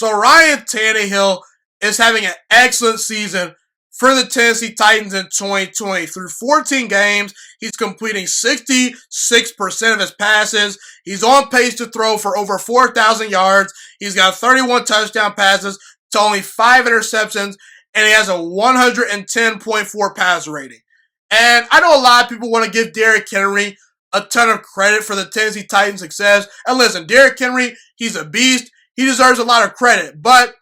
So Ryan Tannehill is having an excellent season for the Tennessee Titans in 2020. Through 14 games, he's completing 66% of his passes. He's on pace to throw for over 4,000 yards. He's got 31 touchdown passes to only 5 interceptions, and he has a 110.4 passer rating. And I know a lot of people want to give Derrick Henry a ton of credit for the Tennessee Titans' success. And listen, Derrick Henry, he's a beast. He deserves a lot of credit. But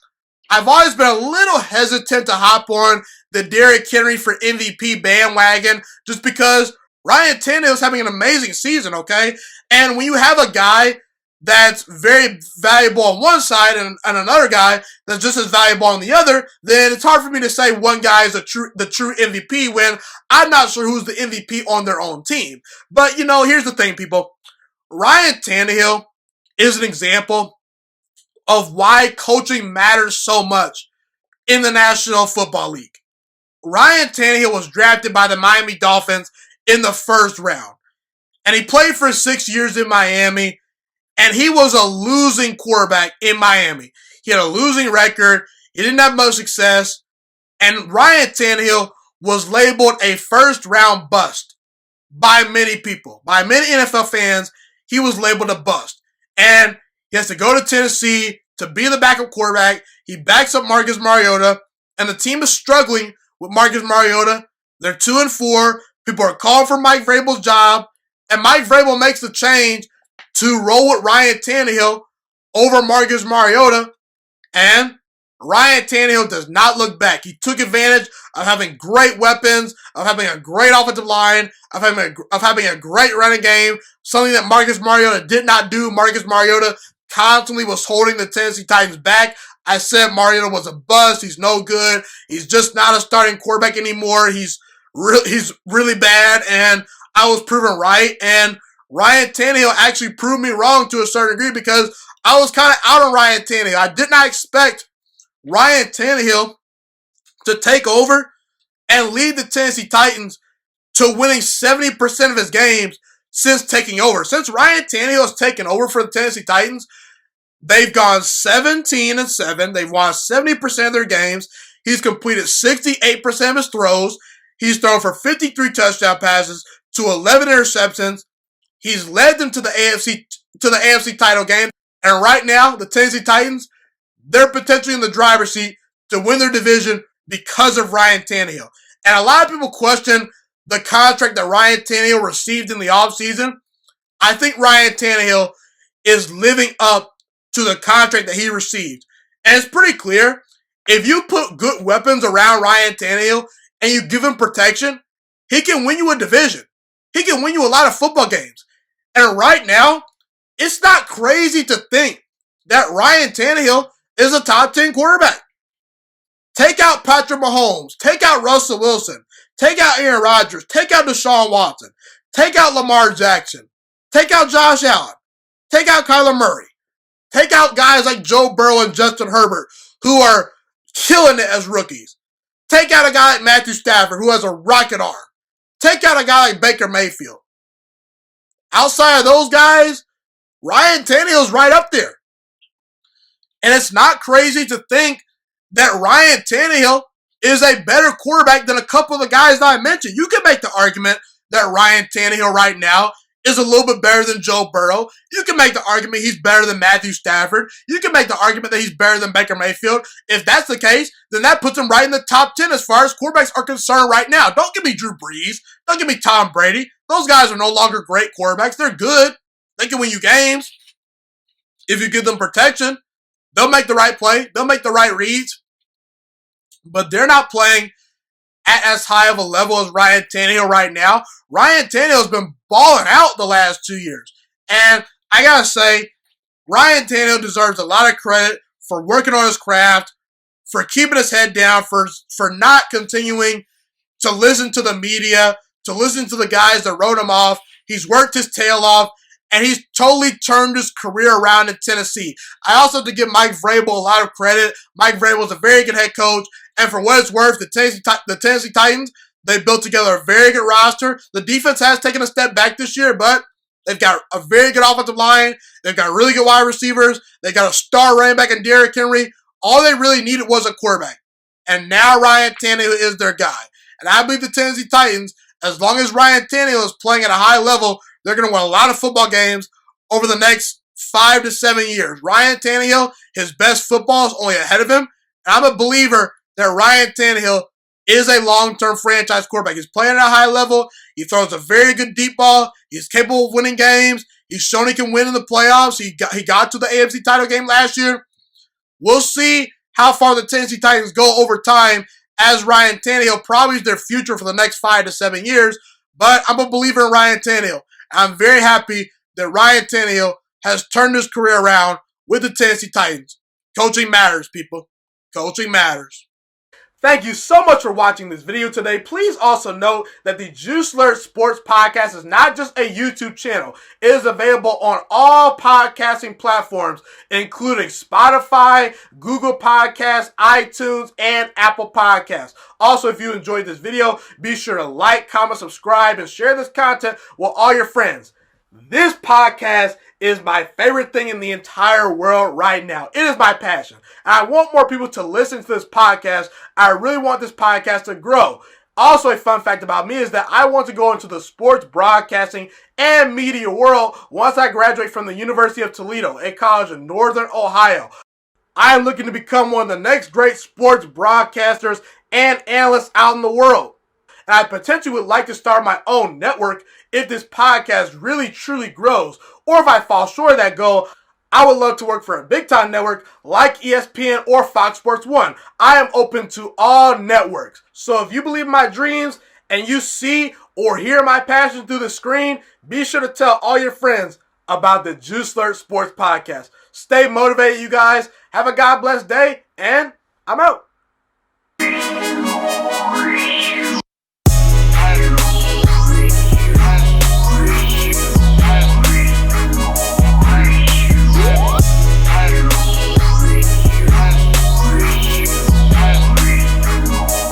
I've always been a little hesitant to hop on the Derrick Henry for MVP bandwagon just because Ryan Tannehill is having an amazing season, okay? And when you have a guy that's very valuable on one side and another guy that's just as valuable on the other, then it's hard for me to say one guy is the true MVP when I'm not sure who's the MVP on their own team. But, here's the thing, people. Ryan Tannehill is an example of why coaching matters so much in the National Football League. Ryan Tannehill was drafted by the Miami Dolphins in the first round. And he played for 6 years in Miami. And he was a losing quarterback in Miami. He had a losing record. He didn't have much success. And Ryan Tannehill was labeled a first-round bust by many people. By many NFL fans, he was labeled a bust. And he has to go to Tennessee to be the backup quarterback. He backs up Marcus Mariota. And the team is struggling with Marcus Mariota. They're 2-4. People are calling for Mike Vrabel's job. And Mike Vrabel makes the change to roll with Ryan Tannehill over Marcus Mariota, and Ryan Tannehill does not look back. He took advantage of having great weapons, of having a great offensive line, of having a great running game, something that Marcus Mariota did not do. Marcus Mariota constantly was holding the Tennessee Titans back. I said Mariota was a bust. He's no good. He's just not a starting quarterback anymore. He's really bad, and I was proven right, and Ryan Tannehill actually proved me wrong to a certain degree because I was kind of out on Ryan Tannehill. I did not expect Ryan Tannehill to take over and lead the Tennessee Titans to winning 70% of his games since taking over. Since Ryan Tannehill has taken over for the Tennessee Titans, they've gone 17-7. They've won 70% of their games. He's completed 68% of his throws. He's thrown for 53 touchdown passes to 11 interceptions. He's led them to the AFC title game. And right now, the Tennessee Titans, they're potentially in the driver's seat to win their division because of Ryan Tannehill. And a lot of people question the contract that Ryan Tannehill received in the offseason. I think Ryan Tannehill is living up to the contract that he received. And it's pretty clear, if you put good weapons around Ryan Tannehill and you give him protection, he can win you a division. He can win you a lot of football games. And right now, it's not crazy to think that Ryan Tannehill is a top 10 quarterback. Take out Patrick Mahomes. Take out Russell Wilson. Take out Aaron Rodgers. Take out Deshaun Watson. Take out Lamar Jackson. Take out Josh Allen. Take out Kyler Murray. Take out guys like Joe Burrow and Justin Herbert, who are killing it as rookies. Take out a guy like Matthew Stafford, who has a rocket arm. Take out a guy like Baker Mayfield. Outside of those guys, Ryan Tannehill's right up there. And it's not crazy to think that Ryan Tannehill is a better quarterback than a couple of the guys that I mentioned. You can make the argument that Ryan Tannehill right now is a little bit better than Joe Burrow. You can make the argument he's better than Matthew Stafford. You can make the argument that he's better than Baker Mayfield. If that's the case, then that puts him right in the top 10 as far as quarterbacks are concerned right now. Don't give me Drew Brees. Don't give me Tom Brady. Those guys are no longer great quarterbacks. They're good. They can win you games. If you give them protection, they'll make the right play. They'll make the right reads. But they're not playing at as high of a level as Ryan Tannehill right now. Ryan Tannehill has been balling out the last 2 years. And I got to say, Ryan Tannehill deserves a lot of credit for working on his craft, for keeping his head down, for not continuing to listen to the media, to listen to the guys that wrote him off. He's worked his tail off, and he's totally turned his career around in Tennessee. I also have to give Mike Vrabel a lot of credit. Mike Vrabel is a very good head coach, and for what it's worth, the Tennessee Titans, they built together a very good roster. The defense has taken a step back this year, but they've got a very good offensive line. They've got really good wide receivers. They've got a star running back in Derrick Henry, All they really needed was a quarterback. And now Ryan Tannehill is their guy. And I believe the Tennessee Titans, as long as Ryan Tannehill is playing at a high level, they're going to win a lot of football games over the next 5 to 7 years. Ryan Tannehill, his best football is only ahead of him. And I'm a believer that Ryan Tannehill is a long-term franchise quarterback. He's playing at a high level. He throws a very good deep ball. He's capable of winning games. He's shown he can win in the playoffs. He got to the AFC title game last year. We'll see how far the Tennessee Titans go over time, as Ryan Tannehill probably is their future for the next 5 to 7 years. But I'm a believer in Ryan Tannehill. I'm very happy that Ryan Tannehill has turned his career around with the Tennessee Titans. Coaching matters, people. Coaching matters. Thank you so much for watching this video today. Please also note that the juiciest Sports Podcast is not just a YouTube channel. It is available on all podcasting platforms, including Spotify, Google Podcasts, iTunes, and Apple Podcasts. Also, if you enjoyed this video, be sure to like, comment, subscribe, and share this content with all your friends. This podcast is my favorite thing in the entire world right now. It is my passion. And I want more people to listen to this podcast. I really want this podcast to grow. Also, a fun fact about me is that I want to go into the sports broadcasting and media world once I graduate from the University of Toledo, a college in Northern Ohio. I am looking to become one of the next great sports broadcasters and analysts out in the world. And I potentially would like to start my own network if this podcast really truly grows. Or if I fall short of that goal, I would love to work for a big time network like ESPN or Fox Sports 1. I am open to all networks. So if you believe in my dreams and you see or hear my passion through the screen, be sure to tell all your friends about the juiciest Sports Podcast. Stay motivated, you guys. Have a God bless day, and I'm out.